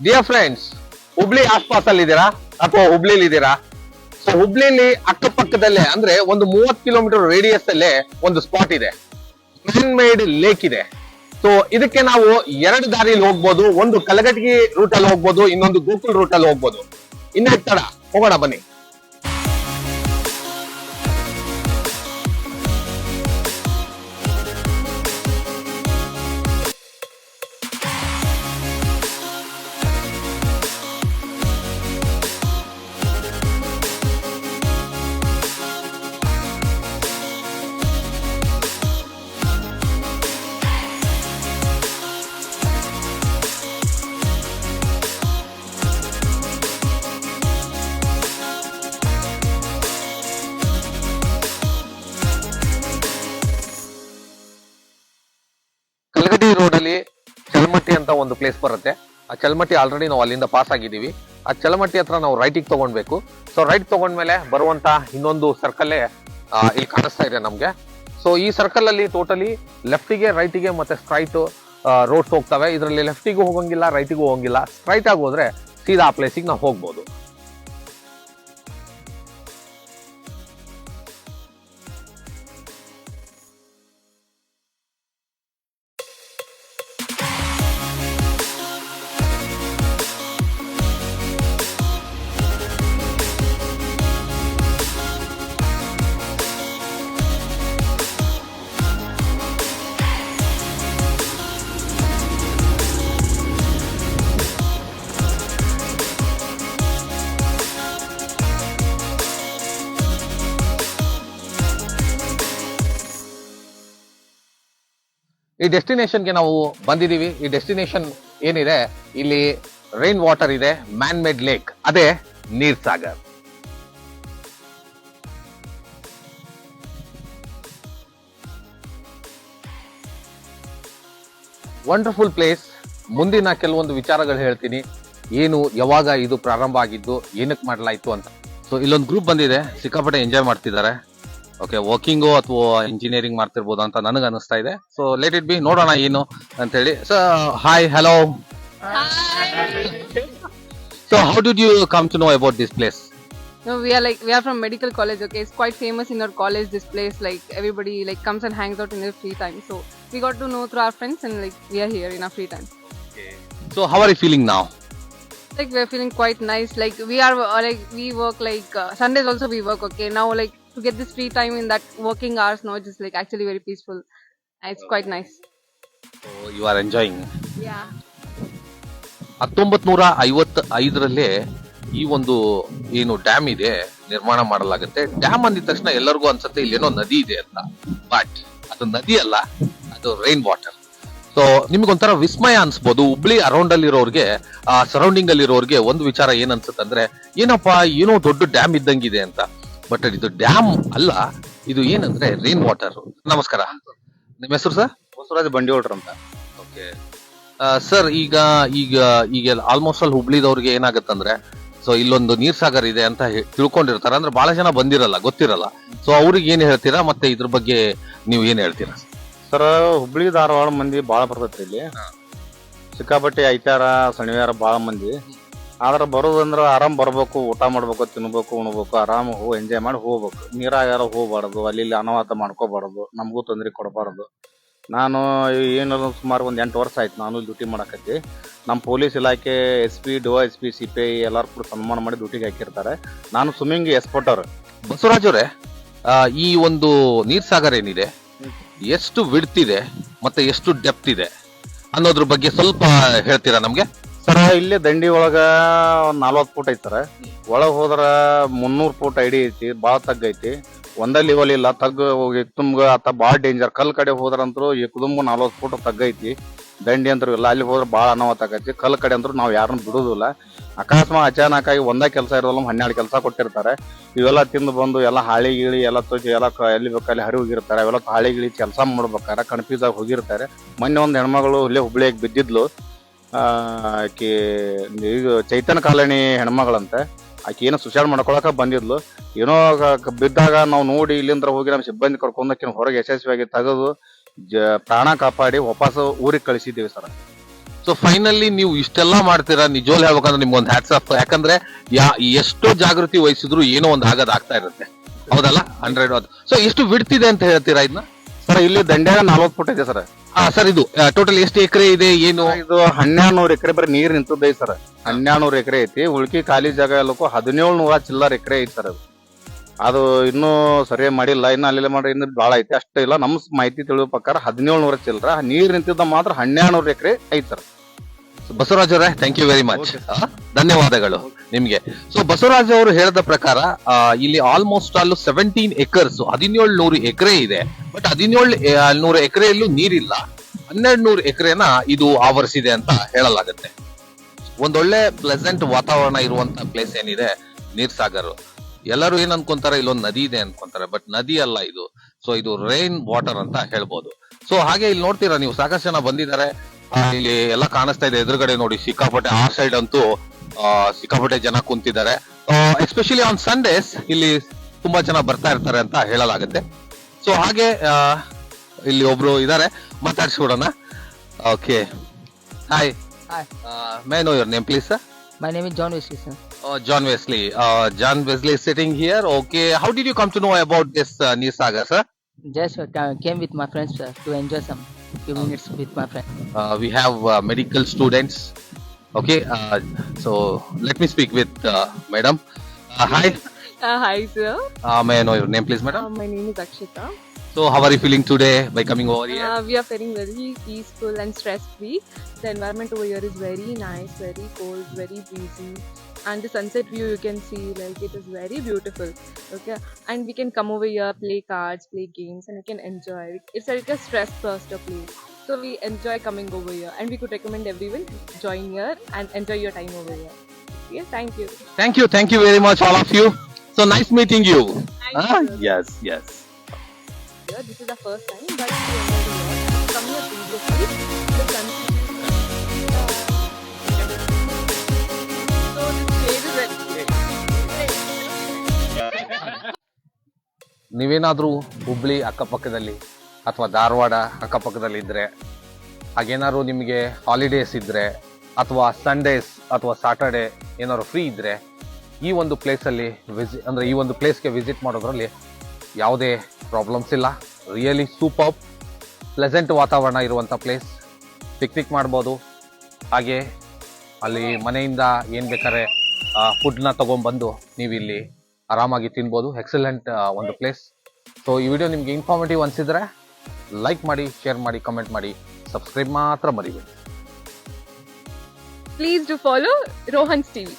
Dear friends, Hubli ಆಸ್ಪಾಸ್ ಅಲ್ಲಿ ಇದ್ದೀರಾ ಅಥವಾ ಹುಬ್ಳಿಲಿ ಇದ್ದೀರಾ? ಸೊ ಹುಬ್ಳಿಲಿ ಅಕ್ಕಪಕ್ಕದಲ್ಲೇ ಅಂದ್ರೆ ಒಂದು 30 ಕಿಲೋಮೀಟರ್ ರೇಡಿಯಸ್ ಅಲ್ಲೇ ಒಂದು ಸ್ಪಾಟ್ ಇದೆ, ಮ್ಯಾನ್ ಮೇಡ್ ಲೇಕ್ ಇದೆ. ಸೊ ಇದಕ್ಕೆ ನಾವು ಎರಡು ದಾರಿಯಲ್ಲಿ ಹೋಗ್ಬೋದು. ಒಂದು ಕಲಘಟಗಿ ರೂಟ್ ಅಲ್ಲಿ ಹೋಗ್ಬೋದು, ಇನ್ನೊಂದು ಗೋಕುಲ್ ರೂಟ್ ಅಲ್ಲಿ ಹೋಗ್ಬೋದು. ಇನ್ನ ತಡ ಹೋಗೋಣ ಬನ್ನಿ. ಕಲಗಡಿ ರೋಡ್ ಅಲ್ಲಿ ಚಲಮಟ್ಟಿ ಅಂತ ಒಂದು ಪ್ಲೇಸ್ ಬರುತ್ತೆ. ಆ ಚಲಮಟ್ಟಿ ಆಲ್ರೆಡಿ ನಾವು ಅಲ್ಲಿಂದ ಪಾಸ್ ಆಗಿದ್ದೀವಿ. ಆ ಚಲಮಟ್ಟಿ ಹತ್ರ ನಾವು ರೈಟಿಗೆ ತಗೊಂಡ್ಬೇಕು. ಸೊ ರೈಟ್ ತಗೊಂಡ್ಮೇಲೆ ಬರುವಂತ ಇನ್ನೊಂದು ಸರ್ಕಲ್ ಇಲ್ಲಿ ಕಾಣಿಸ್ತಾ ಇದೆ ನಮ್ಗೆ. ಸೊ ಈ ಸರ್ಕಲ್ ಅಲ್ಲಿ ಟೋಟಲಿ ಲೆಫ್ಟಿಗೆ, ರೈಟಿಗೆ ಮತ್ತೆ ಸ್ಟ್ರೈಟ್ ರೋಡ್ಸ್ ಹೋಗ್ತವೆ. ಇದರಲ್ಲಿ ಲೆಫ್ಟಿಗೂ ಹೋಗಂಗಿಲ್ಲ, ರೈಟಿಗೂ ಹೋಗಂಗಿಲ್ಲ. ಸ್ಟ್ರೈಟ್ ಆಗಿ ಹೋದ್ರೆ ಸೀದಾ ಆ ಪ್ಲೇಸಿಗೆ ನಾವು ಹೋಗ್ಬೋದು. ಈ ಡೆಸ್ಟಿನೇಷನ್ಗೆ ನಾವು ಬಂದಿದ್ದೀವಿ. ಈ ಡೆಸ್ಟಿನೇಷನ್ ಏನಿದೆ, ಇಲ್ಲಿ ರೈನ್ ವಾಟರ್ ಇದೆ, ಮ್ಯಾನ್ ಮೇಡ್ ಲೇಕ್, ಅದೇ ನೀರ್ ಸಾಗರ್. Wonderful place. ಮುಂದಿನ ಕೆಲವೊಂದು ವಿಚಾರಗಳು ಹೇಳ್ತೀನಿ, ಏನು ಯಾವಾಗ ಇದು ಪ್ರಾರಂಭ ಆಗಿದ್ದು, ಏನಕ್ಕೆ ಮಾಡಲಾಯ್ತು ಅಂತ. ಸೊ ಇಲ್ಲೊಂದು ಗ್ರೂಪ್ ಬಂದಿದೆ, ಸಿಕ್ಕಾಪಟ್ಟೆ ಎಂಜಾಯ್ ಮಾಡ್ತಿದ್ದಾರೆ. ಓಕೆ, ವರ್ಕಿಂಗು ಅಥವಾ ಇಂಜಿನಿಯರಿಂಗ್ ಮಾಡ್ತಿರ್ಬೋದು ಅಂತ ನನಗೆ ಅನಿಸ್ತಾ ಇದೆ. ಸೊ ಲೆಟ್ ಇಟ್ ಬಿ, ನೋಡೋಣ ಏನು ಅಂತ ಹೇಳಿ. So hi, hello. So how did you come to know about this place? No, we are from medical college. Okay, it's quite famous in our college. This place, like everybody, like comes and hangs out in their free time. So we got to know through our friends, and like we are here in our free time. So how are you feeling now? Like we are feeling quite nice. Like we are like we work like Sundays also we work. Okay, now like to get this free time in that working hours, no, it's just like actually very peaceful. And it's quite nice. So you are enjoying. Yeah. 1955 ಈ ಒಂದು ಏನು dam ಇದೆ ನಿರ್ಮಾಣ ಮಾಡಲಾಗುತ್ತೆ. Dam ಅಂದಿದ ತಕ್ಷಣ ಎಲ್ಲರಿಗೂ ಅನ್ಸುತ್ತೆ ಇಲ್ಲೇನೋ ನದಿ ಇದೆ ಅಂತ, ಬಟ್ ಅದು ನದಿ ಅಲ್ಲ, ಅದು ರೈನ್ ವಾಟರ್. ಸೊ ನಿಮ್ಗೊಂಥರ ವಿಸ್ಮಯ ಅನ್ಸ್ಬೋದು. ಹುಬ್ಳಿ ಅರೌಂಡ್ ಅಲ್ಲಿ ಇರೋರ್ಗೆ, ಆ ಸರೌಂಡಿಂಗ್ ಅಲ್ಲಿ ಇರೋರ್ಗೆ ಒಂದು ವಿಚಾರ ಏನ್ ಅನ್ಸುತ್ತೆ ಅಂದ್ರೆ, ಏನಪ್ಪಾ ಏನೋ ದೊಡ್ಡ ಡ್ಯಾಮ್ ಇದ್ದಂಗಿದೆ ಅಂತ. ಬಟ್ ಇದು ಡ್ಯಾಮ್ ಅಲ್ಲ, ಇದು ಏನಂದ್ರೆ ರೈನ್ ವಾಟರ್. ನಮಸ್ಕಾರ, ನಿಮ್ಮ ಹೆಸರು ಸರ್? ಬಸವರಾಜ್ ಬಂಡಿಯೋಡ್ರು ಅಂತ. ಓಕೆ ಸರ್, ಈಗ ಈಗ ಈಗ ಆಲ್ಮೋಸ್ಟ್ ಅಲ್ಲಿ ಹುಬ್ಳಿದವ್ರಿಗೆ ಏನಾಗತ್ತಂದ್ರೆ, ಸೊ ಇಲ್ಲೊಂದು ನೀರ್ ಸಾಗರ್ ಇದೆ ಅಂತ ತಿಳ್ಕೊಂಡಿರ್ತಾರೆ. ಅಂದ್ರೆ ಬಹಳ ಜನ ಬಂದಿರಲ್ಲ, ಗೊತ್ತಿರಲ್ಲ. ಸೊ ಅವ್ರಿಗೆ ಏನ್ ಹೇಳ್ತೀರಾ, ಮತ್ತೆ ಇದ್ರ ಬಗ್ಗೆ ನೀವು ಏನ್ ಹೇಳ್ತೀರಾ? ಸರ್, ಹುಬ್ಳಿ ಧಾರವಾಡ ಮಂದಿ ಬಾಳ ಬರ್ತೈತ್ರಿ ಇಲ್ಲಿ. ಸಿಕ್ಕಾಪಟ್ಟೆ ಐತಾರ ಶನಿವಾರ ಬಾಳ ಮಂದಿ. ಆದ್ರ ಬರೋದಂದ್ರ ಆರಾಮ್ ಬರ್ಬೇಕು, ಊಟ ಮಾಡ್ಬೇಕು, ತಿನ್ಬೇಕು, ಉಣ್ಬೇಕು, ಆರಾಮ್ ಎಂಜಾಯ್ ಮಾಡಿ ಹೋಗ್ಬೇಕು. ನೀರಾಗಾರ ಹೋಗ್ಬಾರ್ದು, ಅಲ್ಲಿ ಇಲ್ಲಿ ಅನಾಹುತ ಮಾಡ್ಕೋಬಾರ್ದು, ನಮಗೂ ತೊಂದ್ರೆ ಕೊಡಬಾರ್ದು. ನಾನು ಏನು ಸುಮಾರು ಒಂದ್ 8 ವರ್ಷ ಆಯ್ತು ನಾನು ಡ್ಯೂಟಿ ಮಾಡಕತ್ತಿ. ನಮ್ಮ ಪೊಲೀಸ್ ಇಲಾಖೆ SP, DOSP, CPI ಎಲ್ಲಾರು ಕೂಡ ಸನ್ಮಾನ ಮಾಡಿ ಡ್ಯೂಟಿಗೆ ಹಾಕಿರ್ತಾರೆ. ನಾನು ಸ್ವಿಮ್ಮಿಂಗ್ ಎಕ್ಸ್ಪರ್ಟರ್. ಬಸವರಾಜ್ ಅವರೇ, ಈ ಒಂದು ನೀರ್ ಸಾಗರ್ ಏನಿದೆ, ಎಷ್ಟು ವಿಡ್ತ್ ಇದೆ ಮತ್ತೆ ಎಷ್ಟು ಡೆಪ್ತ್ ಇದೆ ಅನ್ನೋದ್ರ ಬಗ್ಗೆ ಸ್ವಲ್ಪ ಹೇಳ್ತೀರಾ ನಮ್ಗೆ? ಸರ್, ಇಲ್ಲಿ ದಂಡಿ ಒಳಗ 40 ಫೂಟ್ ಐತಿ ಸರ್. ಒಳಗ್ ಹೋದ್ರ 300 ಫೂಟ್ ಐಡಿ ಐತಿ. ಬಾಳ ತಗ್ಗ ಐತಿ. ಒಂದ ಲೆವೆಲ್ ಇಲ್ಲ, ತಗ್ಗ ಹೋಗಿ ತುಂಬಗ ಆತ ಬಾಳ ಡೇಂಜರ್. ಕಲ್ ಕಡೆ ಹೋದ್ರಂತ್ರು ಏಕದುಂಬ 40 ಫೂಟ್ ತಗ್ಗ ಐತಿ. ದಂಡಿ ಅಂತೂ ಇಲ್ಲ, ಅಲ್ಲಿ ಹೋದ್ರೆ ಬಾಳ ಅನಾಹುತ ಆಗೈತಿ. ಕಲ್ ಕಡೆ ಅಂದ್ರು ನಾವ್ ಯಾರನ್ನ ಬಿಡುದಿಲ್ಲ. ಅಕಸ್ಮಾತ್ ಅಚಾನಕ್ ಆಗಿ ಒಂದ ಕೆಲಸ ಇರೋಲ್ಲ, 12 ಕೆಲಸ ಕೊಟ್ಟಿರ್ತಾರೆ. ಇವೆಲ್ಲ ತಿಂದು ಬಂದು ಎಲ್ಲ ಹಾಳಿ ಗಿಳಿ ಎಲ್ಲ ತೊಚ್ಚಿ ಎಲ್ಲ ಎಲ್ಲಿ ಬೇಕಲ್ಲಿ ಹರಿ ಹೋಗಿರ್ತಾರೆ. ಅವೆಲ್ಲ ಹಾಳಿ ಗಿಳಿ ಕೆಲಸ ಮಾಡ್ಬೇಕಾರೆ ಕನ್ಫ್ಯೂಸ್ ಆಗಿ ಹೋಗಿರ್ತಾರೆ. ಮೊನ್ನೆ ಒಂದ್ ಹೆಣ್ಮಗಳು ಇಲ್ಲೇ ಹುಬ್ಳಿಯಾಗಿ ಬಿದ್ದಿದ್ಲು. ಆಕಿ ಈಗ ಚೈತನ್ಯ ಕಾಲನಿ ಹೆಣ್ಮಗಳಂತೆ. ಆಕಿ ಏನೋ ಸುಸೈಡ್ ಮಾಡ್ಕೊಳಕ ಬಂದಿದ್ಲು. ಏನೋ ಬಿದ್ದಾಗ ನಾವು ನೋಡಿ ಇಲ್ಲಿಂದ ಹೋಗಿ ನಮ್ಮ ಸಿಬ್ಬಂದಿ ಕರ್ಕೊಂಡಾಕಿನ ಹೊರಗೆ ಯಶಸ್ವಿಯಾಗಿ ತೆಗೆದು ಪ್ರಾಣ ಕಾಪಾಡಿ ವಾಪಸ್ ಊರಿಗೆ ಕಳಿಸಿದ್ದೀವಿ ಸರ್. ಸೊ ಫೈನಲಿ ನೀವು ಇಷ್ಟೆಲ್ಲ ಮಾಡ್ತೀರಾ, ನಿಜವಾಗ್ಲೂ ಹೇಳ್ಬೇಕಂದ್ರೆ ನಿಮ್ಗೊಂದು ಹ್ಯಾಟ್ಸ್ ಆಫ್. ಯಾಕಂದ್ರೆ ಎಷ್ಟೋ ಜಾಗೃತಿ ವಹಿಸಿದ್ರು ಏನೋ ಒಂದು ಆಗ್ತಾ ಇರುತ್ತೆ, ಹೌದಲ್ಲ? 100. ಸೊ ಎಷ್ಟು ಬಿಡ್ತಿದೆ ಅಂತ ಹೇಳ್ತೀರಾ ಇದನ್ನ? ಸರ್ ಇಲ್ಲಿ ದಂಡ್ಯಾಗ 40 ಫುಟ್ ಇದೆ ಸರ್. ಸರ್ ಇದು ಟೋಟಲ್ ಎಷ್ಟು ಎಕರೆ ಇದೆ ಏನು? ಇದು 1200 ಎಕರೆ ಬರೀ ನೀರ್ ನಿಂತದ್ದೈತಿ ಸರ್. 1200 ಎಕರೆ ಐತಿ. ಉಳ್ಕಿ ಖಾಲಿ ಜಾಗ ಎಲ್ಲಕ್ಕೂ 1700 ಚಿಲ್ಲರ್ ಎಕರೆ ಐತಿ ಸರ್. ಅದು ಇನ್ನೂ ಸರಿಯಾಗಿ ಮಾಡಿಲ್ಲ, ಇನ್ನು ಅಲ್ಲಿ ಮಾಡಿ ಇನ್ನು ಬಾಳ ಐತಿ. ಅಷ್ಟೇ ಇಲ್ಲ, ನಮ್ ಮಾಹಿತಿ ತಿಳಿಯೋ ಪ್ರಕಾರ 1700 ಚಿಲ್ಲರ. ನೀರ್ ನಿಂತಿದ್ದ ಮಾತ್ರ 1200 ಎಕರೆ ಐತಿ ಸರ್. ಬಸವರಾಜ್ ಅವರೇ, ಥ್ಯಾಂಕ್ ಯು ವೆರಿ ಮಚ್. ಧನ್ಯವಾದಗಳು ನಿಮ್ಗೆ. ಸೊ ಬಸವರಾಜ್ ಅವರು ಹೇಳಿದ ಪ್ರಕಾರ ಇಲ್ಲಿ ಆಲ್ಮೋಸ್ಟ್ ಆಲ್ 17 ಎಕರ್ಸ್ 1700 ಎಕರೆ ಇದೆ. ಬಟ್ 1700 ಎಕರೆಯಲ್ಲೂ ನೀರಿಲ್ಲ. 1200 ಎಕರೆನ ಇದು ಆವರಿಸಿದೆ ಅಂತ ಹೇಳಲಾಗುತ್ತೆ. ಒಂದೊಳ್ಳೆ ಪ್ಲೆಸೆಂಟ್ ವಾತಾವರಣ ಇರುವಂತ ಪ್ಲೇಸ್ ಏನಿದೆ ನೀರ್ಸಾಗರ್. ಎಲ್ಲರೂ ಏನ್ ಅನ್ಕೊಂತಾರೆ, ಇಲ್ಲೊಂದು ನದಿ ಇದೆ ಅನ್ಕೊಂತಾರೆ, ಬಟ್ ನದಿ ಅಲ್ಲ ಇದು. ಸೊ ಇದು ರೈನ್ ವಾಟರ್ ಅಂತ ಹೇಳ್ಬೋದು. ಸೊ ಹಾಗೆ ಇಲ್ಲಿ ನೋಡ್ತೀರಾ ನೀವು, ಸಾಕಷ್ಟು ಜನ ಬಂದಿದ್ದಾರೆ. ಇಲ್ಲಿ ಎಲ್ಲ ಕಾಣಿಸ್ತಾ ಇದೆ ಎದುರುಗಡೆ ನೋಡಿ, ಸಿಕ್ಕಾಪಟ್ಟೆ ಆ ಸೈಡ್ ಅಂತೂ ಸಿಕ್ಕಾಪಟ್ಟೆ ಜನ ಕುಂತಿದ್ದಾರೆ. ಎಸ್ಪೆಷಲಿ ಆನ್ ಸಂಡೇಸ್ ಇಲ್ಲಿ ತುಂಬಾ ಜನ ಬರ್ತಾ ಇರ್ತಾರೆ ಅಂತ ಹೇಳಲಾಗುತ್ತೆ. ಸೊ ಹಾಗೆ ಇಲ್ಲಿ ಒಬ್ರು ಇದಾರೆ, ಮಾತಾಡ್ಸ್ಬಿಡೋಣ. Okay, hi. Hi, may know your name please sir? my name is John Wesley, sir. John Wesley. John Wesley is sitting here. Okay, how did you come to know about this Neersagar, sir? Just came with my friends, sir, to enjoy some few minutes with my friends. We have medical students. Okay, so let me speak with madam. Hi. Hi, sir. May I know your name, please, madam? My name is Akshita. So, how are you feeling today by coming over here? We are feeling very peaceful and stress-free. The environment over here is very nice, very cold, very breezy. And the sunset view you can see, like it is very beautiful. Okay, and we can come over here, play cards, play games, and we can enjoy. It's like a stress buster place. So we enjoy coming over here, and we could recommend everyone join here and enjoy your time over here. Yes, thank you. Thank you very much, all of you. So nice meeting you. Thank you. Yes. Here, this is the first time, but we enjoyed come here previously. The sunset. So this place is very ನೀವೇನಾದ್ರೂ ಹುಬ್ಳಿ ಅಕ್ಕಪಕ್ಕದಲ್ಲಿ ಅಥವಾ ಧಾರವಾಡ ಅಕ್ಕಪಕ್ಕದಲ್ಲಿ ಇದ್ರೆ, ಹಾಗೇನಾದ್ರು ನಿಮಗೆ holidays ಇದ್ರೆ ಅಥವಾ Sundays ಅಥವಾ Saturday ಏನಾದ್ರು ಫ್ರೀ ಇದ್ರೆ, ಈ ಒಂದು ಪ್ಲೇಸಲ್ಲಿ ಅಂದ್ರೆ ಈ ಒಂದು ಪ್ಲೇಸ್ಗೆ ವಿಸಿಟ್ ಮಾಡೋದ್ರಲ್ಲಿ ಯಾವುದೇ ಪ್ರಾಬ್ಲಮ್ಸ್ ಇಲ್ಲ. ರಿಯಲಿ ಸೂಪರ್ ಪ್ಲೆಸೆಂಟ್ ವಾತಾವರಣ ಇರುವಂಥ ಪ್ಲೇಸ್. ಪಿಕ್ನಿಕ್ ಮಾಡ್ಬೋದು. ಹಾಗೆ ಅಲ್ಲಿ ಮನೆಯಿಂದ ಏನು ಬೇಕಾದ್ರೆ ಫುಡ್ನ ತೊಗೊಂಡ್ಬಂದು ನೀವು ಇಲ್ಲಿ ಆರಾಮಾಗಿ ತಿನ್ಬೋದು. ಎಕ್ಸಲೆಂಟ್ ಒಂದು ಪ್ಲೇಸ್. ಸೊ ಈ ವಿಡಿಯೋ ನಿಮಗೆ ಇನ್ಫಾರ್ಮೇಟಿವ್ ಅನಿಸಿದ್ರೆ ಲೈಕ್ ಮಾಡಿ, ಶೇರ್ ಮಾಡಿ, ಕಮೆಂಟ್ ಮಾಡಿ, ಸಬ್ಸ್ಕ್ರೈಬ್ ಮಾತ್ರ ಮರಿಬೇಡಿ. Please do follow Rohan's TV.